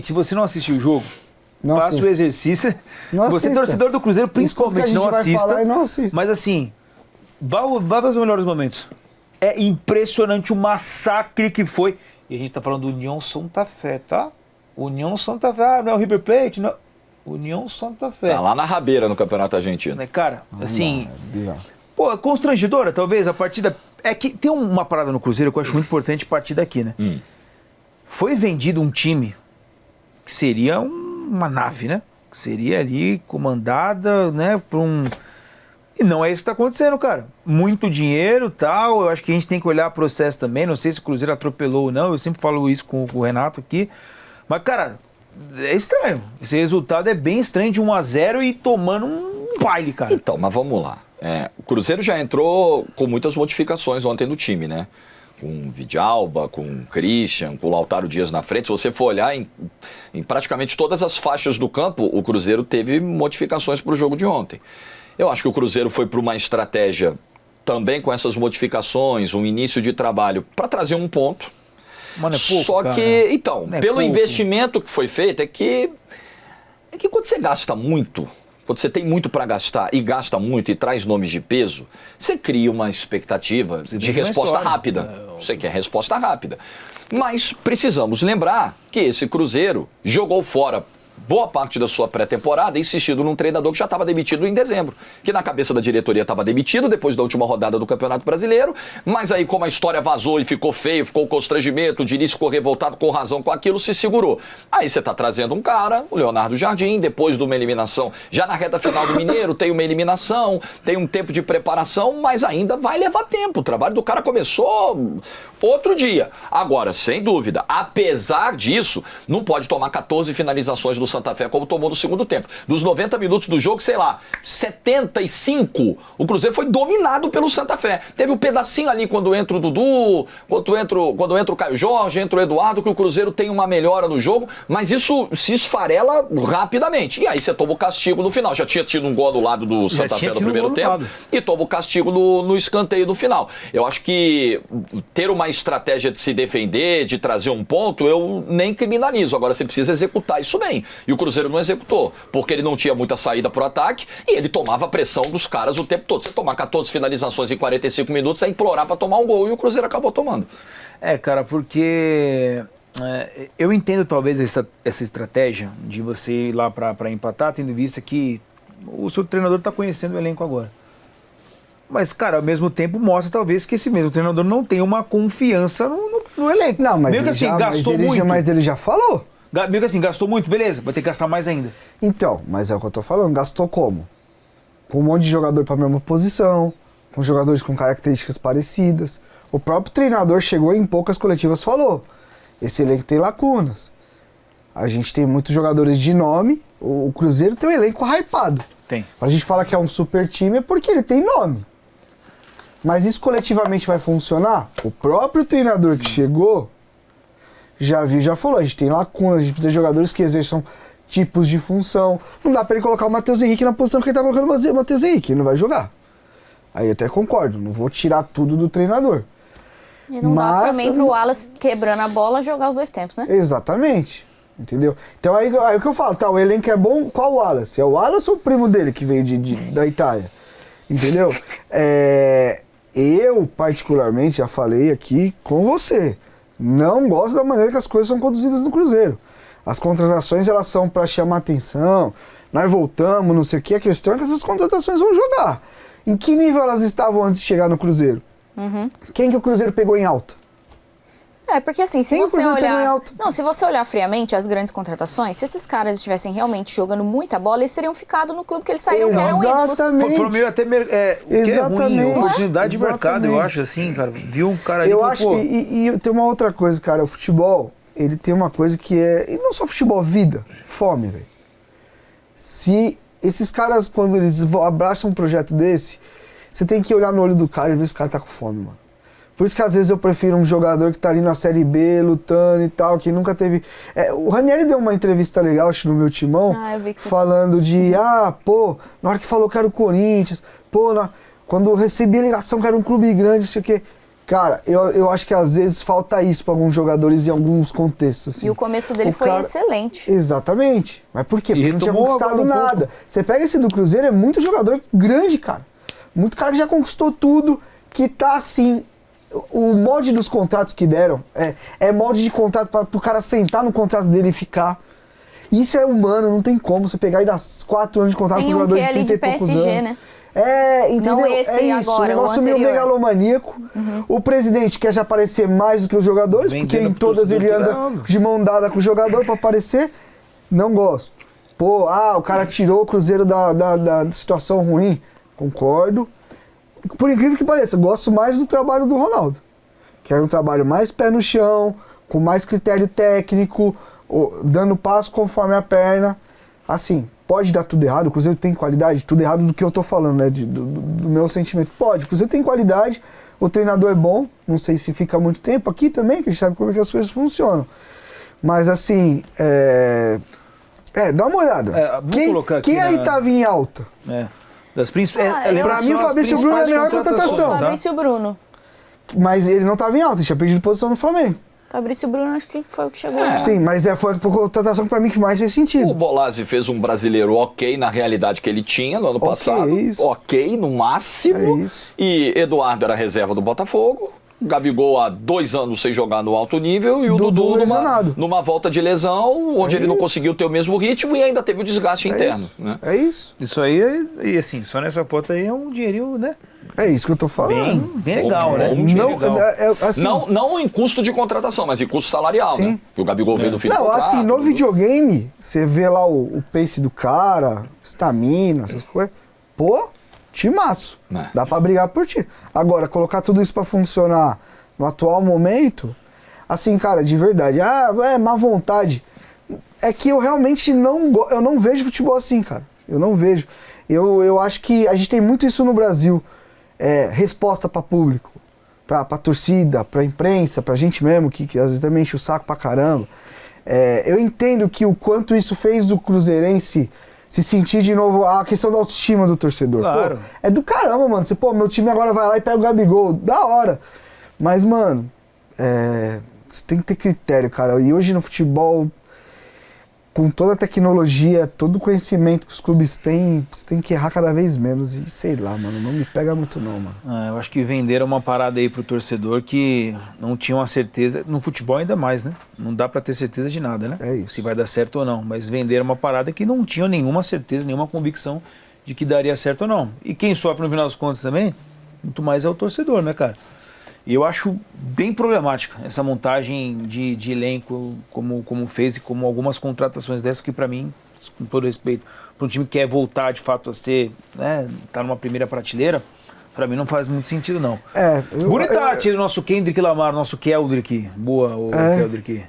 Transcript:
Se você não assistiu o jogo, Não faça assista. o exercício. Não Você, assista. torcedor do Cruzeiro, principalmente, Escuta o não que a gente vai falar assista. e não assista. Mas assim, vá ver os melhores momentos. É impressionante o massacre que foi. E a gente tá falando do União Santa Fé, tá? União Santa Fé, não é o River Plate, não. União Santa Fé. Tá lá na rabeira no Campeonato Argentino. Né, cara, assim, Bizarro. pô, é constrangedora, talvez, a partida. É que tem uma parada no Cruzeiro que eu acho muito importante partir daqui, né? Foi vendido um time que seria uma nave, né? Que seria ali comandada, né, por um... E não é isso que tá acontecendo, cara. Muito dinheiro e tal, eu acho que a gente tem que olhar o processo também, não sei se o Cruzeiro atropelou ou não, eu sempre falo isso com o Renato aqui, mas, cara, é estranho. Esse resultado é bem estranho de 1-0 e tomando um baile, cara. Então, mas vamos lá. O Cruzeiro já entrou com muitas modificações ontem no time, né? Com o Vidalba, com o Christian, com o Lautaro Dias na frente. Se você for olhar em praticamente todas as faixas do campo, o Cruzeiro teve modificações para o jogo de ontem. Eu acho que o Cruzeiro foi para uma estratégia também com essas modificações, um início de trabalho para trazer um ponto. Mano, é pouco, Só cara. que, então, Não é pelo pouco. investimento que foi feito, é que quando você gasta muito, quando você tem muito para gastar e gasta muito e traz nomes de peso, você cria uma expectativa de tem uma resposta história. rápida. Você quer resposta rápida. Mas precisamos lembrar que esse Cruzeiro jogou fora boa parte da sua pré-temporada insistindo num treinador que já estava demitido em dezembro, que na cabeça da diretoria estava demitido depois da última rodada do Campeonato Brasileiro, mas aí como a história vazou e ficou feio, ficou constrangimento, o Diniz ficou revoltado com razão com aquilo, se segurou. Aí você está trazendo um cara, o Leonardo Jardim, depois de uma eliminação, já na reta final do Mineiro, tem uma eliminação, tem um tempo de preparação, mas ainda vai levar tempo. O trabalho do cara começou outro dia. Agora, sem dúvida, apesar disso, não pode tomar 14 finalizações do Santa Fé como tomou no segundo tempo. Dos 90 minutos do jogo, sei lá, 75, o Cruzeiro foi dominado pelo Santa Fé. Teve um pedacinho ali quando entra o Dudu, quando entra o Caio Jorge, entra o Eduardo, que o Cruzeiro tem uma melhora no jogo, mas isso se esfarela rapidamente. E aí você toma o castigo no final. Já tinha tido um gol do lado do Santa Fé no primeiro tempo e toma o castigo no escanteio no final. Eu acho que ter uma estratégia de se defender, de trazer um ponto, eu nem criminalizo. Agora você precisa executar isso bem. E o Cruzeiro não executou, porque ele não tinha muita saída pro ataque e ele tomava a pressão dos caras o tempo todo. Você tomar 14 finalizações em 45 minutos é implorar para tomar um gol e o Cruzeiro acabou tomando. Cara, porque eu entendo talvez essa estratégia de você ir lá para empatar, tendo em vista que o seu treinador está conhecendo o elenco agora. Mas, cara, ao mesmo tempo mostra talvez que esse mesmo treinador não tem uma confiança no elenco. Não, mas meio que assim, gastou muito. Mas ele já falou. Meio que assim, gastou muito, beleza, vai ter que gastar mais ainda. Então, mas é o que eu tô falando, gastou como? Com um monte de jogador pra mesma posição, com jogadores com características parecidas. O próprio treinador chegou em poucas coletivas falou, esse elenco tem lacunas. A gente tem muitos jogadores de nome, o Cruzeiro tem um elenco hypado. Tem. A gente fala que é um super time é porque ele tem nome. Mas isso coletivamente vai funcionar? O próprio treinador que chegou já viu, já falou, a gente tem lacunas, a gente precisa de jogadores que exerçam tipos de função. Não dá pra ele colocar o Matheus Henrique na posição que ele tá colocando o Matheus Henrique, ele não vai jogar. Aí eu até concordo, não vou tirar tudo do treinador. E não dá também pro Wallace quebrando a bola jogar os dois tempos, né? Exatamente. Entendeu? Então aí o que eu falo, tá, o elenco é bom, qual o Wallace? É o Wallace ou o primo dele que veio da Itália? Entendeu? Eu, particularmente, já falei aqui com você, não gosto da maneira que as coisas são conduzidas no Cruzeiro. As contratações, elas são para chamar atenção, nós voltamos, não sei o que, a questão é que essas contratações vão jogar. Em que nível elas estavam antes de chegar no Cruzeiro? Quem que o Cruzeiro pegou em alta? Porque assim, se Quem você pegou em alta? Não, se você olhar friamente as grandes contratações, se esses caras estivessem realmente jogando muita bola, eles teriam ficado no clube que eles saíram, que eram ídolos. Foi meio até Exatamente. oportunidade de mercado, eu acho, assim, cara. Viu um cara ali eu que, acho pô, e tem uma outra coisa, cara, o futebol, ele tem uma coisa que e não só futebol, vida, fome, velho. Se esses caras, quando eles abraçam um projeto desse, você tem que olhar no olho do cara e ver se o cara tá com fome, mano. Por isso que às vezes eu prefiro um jogador que tá ali na Série B, lutando e tal, que nunca teve... o Ranieri deu uma entrevista legal, acho, no meu timão, eu vi que você... falando de, na hora que falou que era o Corinthians, quando eu recebi a ligação que era um clube grande, não sei o quê. Cara, eu acho que às vezes falta isso para alguns jogadores em alguns contextos. Assim. E o começo dele foi excelente. Exatamente. Mas por quê? E Porque não tinha retomou conquistado agora um nada. pouco. Você pega esse do Cruzeiro, é muito jogador grande, cara. Muito cara que já conquistou tudo, que tá assim. O molde dos contratos que deram é molde de contrato para o cara sentar no contrato dele e ficar. Isso é humano, não tem como você pegar e dar 4 anos de contrato Tem pro um jogador que de é ali 30 de e poucos PSG, anos. né? Entendeu? Não esse é isso, agora, um negócio o meio anterior. megalomaníaco. O presidente quer já aparecer mais do que os jogadores, Vendendo porque em pro todas ele torcedor, anda não. de mão dada com o jogador pra aparecer. Não gosto. Pô, o cara tirou o Cruzeiro da situação ruim. Concordo. Por incrível que pareça, gosto mais do trabalho do Ronaldo. Quero um trabalho mais pé no chão, com mais critério técnico, dando passo conforme a perna. Assim, pode dar tudo errado, o Cruzeiro tem qualidade, tudo errado do que eu tô falando, né? Do meu sentimento. Pode, o Cruzeiro tem qualidade, o treinador é bom, não sei se fica muito tempo aqui também, que a gente sabe como é que as coisas funcionam. Mas assim, dá uma olhada. Vamos colocar aqui quem aí tava em alta? Das principais. Pra mim, o Fabrício Bruno é a melhor contratação. Tá? Fabrício Bruno. Mas ele não tava em alta, ele tinha perdido posição no Flamengo. Fabrício Bruno acho que foi o que chegou. Sim, mas foi a contratação pra mim que mais fez sentido. O Bolazzi fez um brasileiro ok na realidade que ele tinha no ano passado. Ok, no máximo. É isso. E Eduardo era reserva do Botafogo. Gabigol há 2 anos sem jogar no alto nível. E o Dudu numa volta de lesão, onde ele não conseguiu ter o mesmo ritmo e ainda teve o desgaste interno. Isso. Né? É isso. Isso aí, e assim, só nessa foto aí é um dinheirinho, né? É isso que eu tô falando. Bem legal, né? Não em custo de contratação, mas em custo salarial, Sim. né? Porque o Gabigol veio do fim do Não, contrato. assim, no videogame, você vê lá o pace do cara, estamina, essas coisas. Pô, timaço. Dá pra brigar por ti. Agora, colocar tudo isso pra funcionar no atual momento, assim, cara, de verdade, má vontade. É que eu realmente eu não vejo futebol assim, cara. Eu não vejo. Eu acho que a gente tem muito isso no Brasil. Resposta pra público, pra torcida, pra imprensa, pra gente mesmo, que às vezes também enche o saco pra caramba. Eu entendo que o quanto isso fez o cruzeirense se sentir de novo a questão da autoestima do torcedor. Claro. Pô, é do caramba, mano. Você, meu time agora vai lá e pega o Gabigol. Da hora. Mas, mano, você tem que ter critério, cara. E hoje no futebol, com toda a tecnologia, todo o conhecimento que os clubes têm, você tem que errar cada vez menos. E sei lá, mano, não me pega muito não, mano. Eu acho que venderam uma parada aí pro torcedor que não tinha uma certeza, no futebol ainda mais, né? Não dá pra ter certeza de nada, né? É isso. Se vai dar certo ou não. Mas venderam uma parada que não tinha nenhuma certeza, nenhuma convicção de que daria certo ou não. E quem sofre no final das contas também, muito mais é o torcedor, né, cara? E eu acho bem problemática essa montagem de elenco como fez e como algumas contratações dessas que pra mim, com todo respeito, para um time que quer voltar de fato a ser, né, tá numa primeira prateleira, pra mim não faz muito sentido não. Bonita arte do nosso Kendrick Lamar, nosso Keldrick. Boa, o Keldrick.